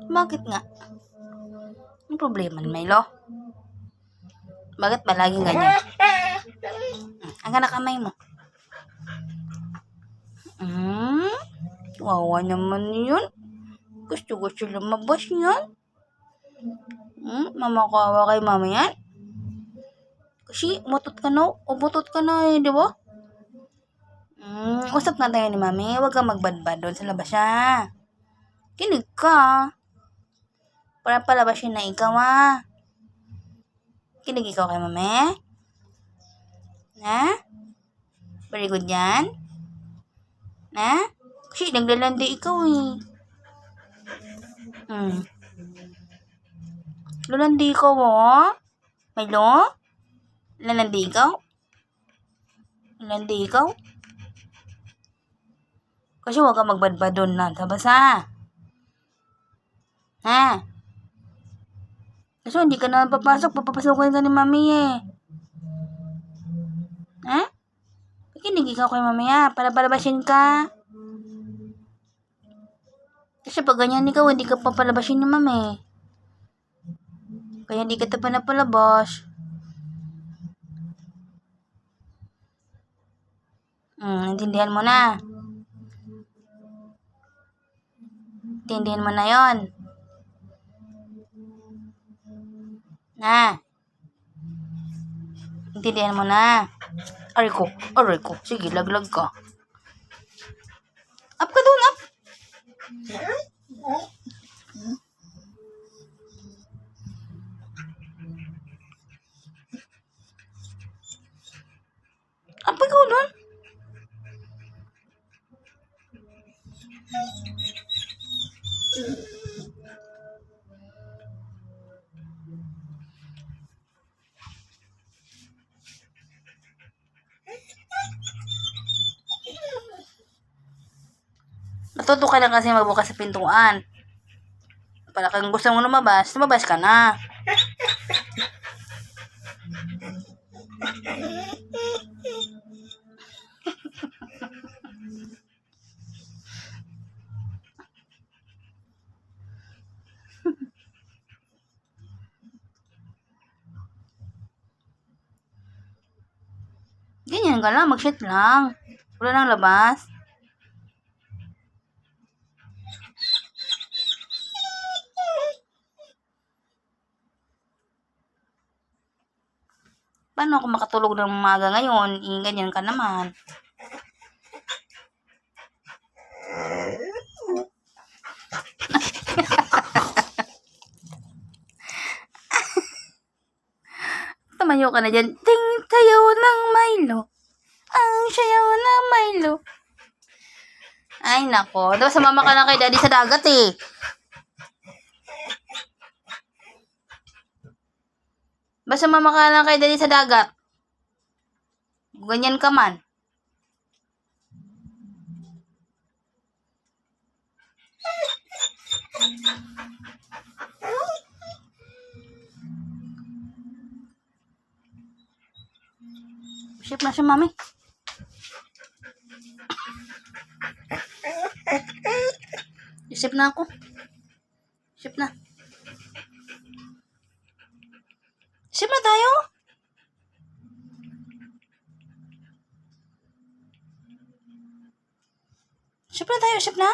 Bakit nga? Ang problema ni Milo? Bakit ba laging ganyan? Ang na kamay mo. Wawa naman yun. Gusto lumabas yan. Mamakawa kay mama yan. Kasi umutot ka na eh, di ba? Usap na tayo ni mami. Huwag kang magbadbad doon sa labas siya. Kinig ka. Para palabas yun na ikaw Kinig ikaw kay mami. Very good yan. Kasi naglalandi ikaw eh. Lalandi ikaw Milo? Lalandi ikaw? Lalandi ikaw? Kasi huwag ka magbadbad doon na sa basa. Kasi hindi ka na papasok. Papapasokin ka ni mami eh. Pakinig ikaw kay mami para palabasin ka. Kasi pag ganyan ikaw, hindi ka papalabasin ni mami. Kaya hindi ka pa napalabas. Intindihan mo na. Intindihan mo na yon. Intindihan mo na. Aray ko. Sige, laglag ka. Up ka doon, up. Up ka doon. Natuto ka lang kasi magbukas sa pintuan. Para kung gusto mo lumabas ka na. Ganyan ka lang, mag-shit lang. Wala nang labas. Paano ako makatulog ng umaga ngayon? Ganyan ka naman. Tumayo ka na dyan. Ting, sayaw ng Milo. Ang sayaw ng Milo. Ay, nako. Dapat sumama ka na kay daddy sa dagat eh. Basta mama ka lang kay daddy sa dagat. Ganyan ka man. Ship na siya, mami. Isip na ako. Ship na. Ship na tayo. Ship na tayo, ship na.